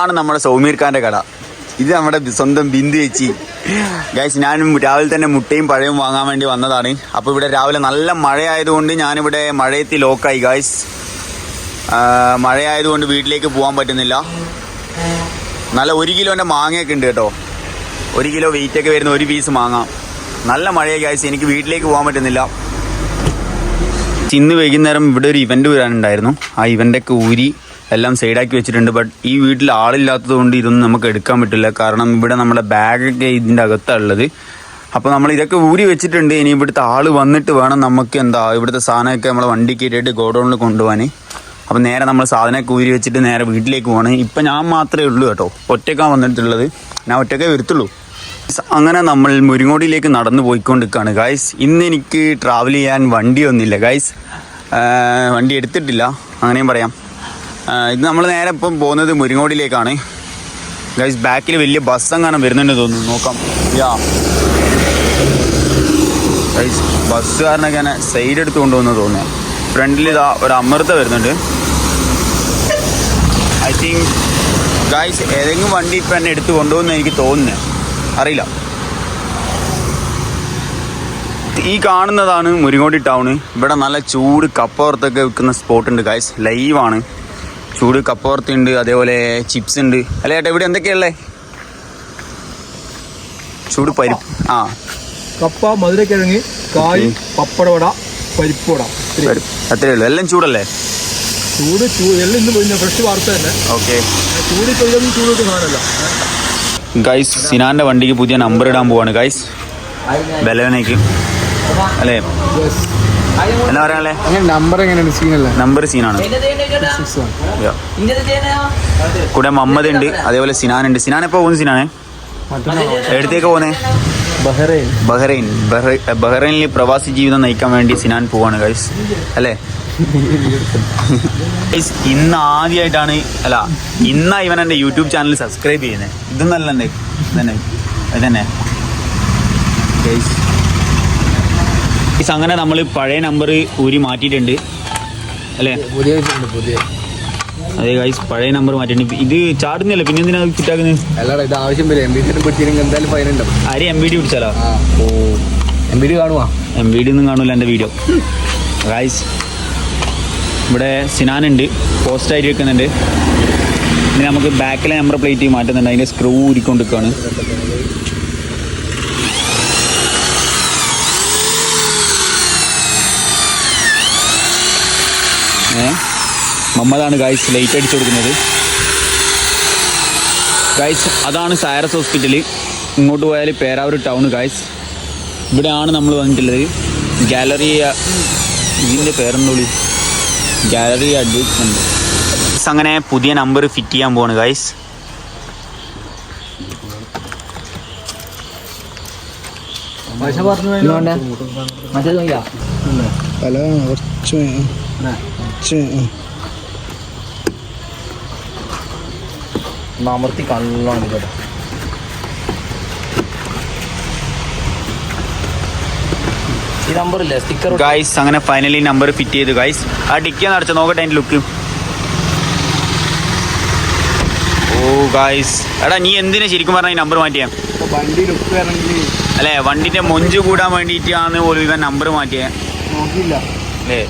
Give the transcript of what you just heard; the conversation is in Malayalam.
ആണ് നമ്മുടെ സൗമീർ ഖാന്റെ കട. ഇത് നമ്മുടെ സ്വന്തം ബിന്ദു ചേച്ചി. ഗൈസ്, ഞാനും രാവിലെ തന്നെ മുട്ടയും പഴവും വാങ്ങാൻ വേണ്ടി വന്നതാണ്. അപ്പോൾ ഇവിടെ രാവിലെ നല്ല മഴയായതുകൊണ്ട് ഞാനിവിടെ മഴയത്ത് ലോക്കായി ഗൈസ്. മഴയായതുകൊണ്ട് വീട്ടിലേക്ക് പോകാൻ പറ്റുന്നില്ല. നല്ല 1 കിലോൻ്റെ മാങ്ങയൊക്കെ ഉണ്ട് കേട്ടോ. 1 കിലോ വെയിറ്റൊക്കെ വരുന്ന ഒരു പീസ് മാങ്ങ. നല്ല മഴയായി ഗൈസ്, എനിക്ക് വീട്ടിലേക്ക് പോകാൻ പറ്റുന്നില്ല. ഇന്ന് വൈകുന്നേരം ഇവിടെ ഒരു ഇവൻ്റ് വരാനുണ്ടായിരുന്നു. ആ ഇവൻ്റൊക്കെ ഊരി എല്ലാം സൈഡാക്കി വെച്ചിട്ടുണ്ട്. ബട്ട് ഈ വീട്ടിൽ ആളില്ലാത്തത് കൊണ്ട് ഇതൊന്നും നമുക്ക് എടുക്കാൻ പറ്റില്ല. കാരണം ഇവിടെ നമ്മുടെ ബാഗൊക്കെ ഇതിൻ്റെ അകത്താണ് ഉള്ളത്. അപ്പോൾ നമ്മൾ ഇതൊക്കെ ഊരി വെച്ചിട്ടുണ്ട്. ഇനി ഇവിടുത്തെ ആൾ വന്നിട്ട് വേണം നമുക്ക് ഇവിടുത്തെ സാധനമൊക്കെ നമ്മളെ വണ്ടി കയറ്റിയിട്ട് ഗോഡൗണിൽ കൊണ്ടുപോകാൻ. അപ്പോൾ നേരെ നമ്മൾ സാധനമൊക്കെ ഊരി വെച്ചിട്ട് നേരെ വീട്ടിലേക്ക് പോകണം. ഇപ്പം ഞാൻ മാത്രമേ ഉള്ളൂ കേട്ടോ, ഒറ്റയ്ക്കാണ് വന്നിട്ടുള്ളത്. ഞാൻ ഒറ്റയ്ക്കേ വരത്തുള്ളൂ. അങ്ങനെ നമ്മൾ മുരിങ്ങോടിയിലേക്ക് നടന്നു പോയിക്കൊണ്ടിരിക്കുകയാണ് ഗൈസ്. ഇന്ന് എനിക്ക് ട്രാവൽ ചെയ്യാൻ വണ്ടിയൊന്നുമില്ല ഗൈസ്. വണ്ടി എടുത്തിട്ടില്ല, അങ്ങനെയും പറയാം. ഇത് നമ്മൾ നേരെ ഇപ്പം പോകുന്നത് മുരിങ്ങോടിയിലേക്കാണ് ഗൈസ്. ബാക്കിൽ വലിയ ബസ് അങ്ങനെ വരുന്നുണ്ട് തോന്നുന്നു, നോക്കാം. ഗൈസ്, ബസ്സുകാരനൊക്കെ അങ്ങനെ സൈഡ് എടുത്ത് കൊണ്ടുവന്ന് തോന്നുന്നു. ഫ്രണ്ടിൽ ഇതാ ഒരു അമൃത വരുന്നുണ്ട്. ഐ തിങ്ക് ഗൈസ് ഏതെങ്കിലും വണ്ടി ഇപ്പം എന്നെ എടുത്ത് കൊണ്ടുപോകുന്ന എനിക്ക് തോന്നുന്നത്, അറിയില്ല. ഈ കാണുന്നതാണ് മുരിങ്ങോടി ടൗണ്. ഇവിടെ നല്ല ചൂട് കപ്പവർത്തൊക്കെ വിൽക്കുന്ന സ്പോട്ടുണ്ട് ഗൈസ്. ലൈവാണ്. ചൂട് കപ്പവർത്തി ഉണ്ട്, അതേപോലെ ചിപ്സ് ഉണ്ട്. അല്ലേ ഏട്ടാ, ഇവിടെ എന്തൊക്കെയല്ലേ? ചൂട് പരിപ്പ്, കപ്പ, മധുരക്കിഴങ്ങ്, കായ്, പപ്പടവട, പരിപ്പുവട, അത്രേ ഉള്ളൂ. എല്ലാം ചൂടല്ലേ? ചൂട് എല്ലാം ഇന്ന് പോയി ഫ്രഷ് വാർത്ത തന്നെ. ഓക്കെ, ചൂട് ചൂടിട്ട് കാണാനല്ല ഗൈസ്. സിനാന്റെ വണ്ടിക്ക് പുതിയ നമ്പർ ഇടാൻ പോവാണ് ഗൈസ്, ബലവനേക്ക് അല്ലേ? എന്നാ പറയാനല്ലേ? നമ്പർ എങ്ങനെയാണ്? സീനല്ലേ? നമ്പർ സീനാണ്. കൂടെ മുഹമ്മദ് ഉണ്ട്, അതേപോലെ സിനാൻ ഉണ്ട്. സിനാൻ എപ്പോ പോകുന്നു? സിനാനെ എടുത്തേക്ക് പോകുന്നേ? ബഹ്റൈനിൽ പ്രവാസി ജീവിതം നയിക്കാൻ വേണ്ടി സിനാൻ പോവാണ് ഗൈസ്, അല്ലേ? ഇന്ന് ആദ്യമായിട്ടാണ്, ഇന്നാ ഇവൻ എൻ്റെ യൂട്യൂബ് ചാനൽ സബ്സ്ക്രൈബ് ചെയ്യുന്നത്. ഇതൊന്നല്ല എൻ്റെ ഇതന്നെ ഗൈസ്. അങ്ങനെ നമ്മൾ പഴയ നമ്പർ ഊരി മാറ്റിയിട്ടുണ്ട്, അല്ലേ? അതെ ഗൈസ്, പഴയ നമ്പർ മാറ്റിയിട്ടുണ്ട്. ഇത് ചാടുന്നില്ല, പിന്നെ എന്തിനാ ഫിറ്റാക്കുന്നത്? ഇത് ആവശ്യം വരും. എന്തായാലും ഫൈൻ ഉണ്ടാവും. ആര് MBD പിടിച്ചാലോ? ഓ, MBD കാണുവാ? MBD ഒന്നും കാണൂല എൻ്റെ വീഡിയോ ഗൈസ്. ഇവിടെ സിനാനുണ്ട്, പോസ്റ്റായിട്ട് വെക്കുന്നുണ്ട്. ഇനി നമുക്ക് ബാക്കിലെ നമ്പർ പ്ലേറ്റ് മാറ്റുന്നുണ്ട്. അതിൻ്റെ സ്ക്രൂ ഊരിക്കൊണ്ടിരിക്കുകയാണ്. മമ്മതാണ് ഗൈസ് ലൈറ്റ് അടിച്ചു കൊടുക്കുന്നത്. ഗൈസ്, അതാണ് സൈറസ് ഹോസ്പിറ്റൽ. ഇങ്ങോട്ട് പോയാൽ പേരാവൂർ ടൗൺ ഗൈസ്. ഇവിടെയാണ് നമ്മൾ വന്നിട്ടുള്ളത്. ഗാലറി, ഇതിൻ്റെ പേരെന്തോളി, ഗാലറി അഡ്വർടൈസ്മെന്റ്. അങ്ങനെ പുതിയ നമ്പർ ഫിറ്റ് ചെയ്യാൻ പോവാണ് ഗൈസ്. അമർത്തി കള്ളാണ് കേട്ടോ. ഈ നമ്പറില്ലേ സ്റ്റിക്കർ ഗൈസ്. അങ്ങനെ ഫൈനലി നമ്പർ ഫിറ്റ് ചെയ്തു ഗൈസ്. ആ ഡിക്കി നടച്ച നോക്കട്ടെ അതിൻ്റെ ലുക്ക്. ഓ ഗൈസ്, എടാ നീ എന്തിനാ ശരിക്കും പറഞ്ഞാൽ ഈ നമ്പർ മാറ്റിയാ? വണ്ടി ലുക്ക് വരണമെങ്കിൽ അല്ലേ, വണ്ടിന്റെ മൊഞ്ച് കൂടാൻ വേണ്ടിയിട്ടാണ് പോലും ഇവൻ നമ്പർ മാറ്റിയത്. നോക്കിയില്ല അല്ലേ?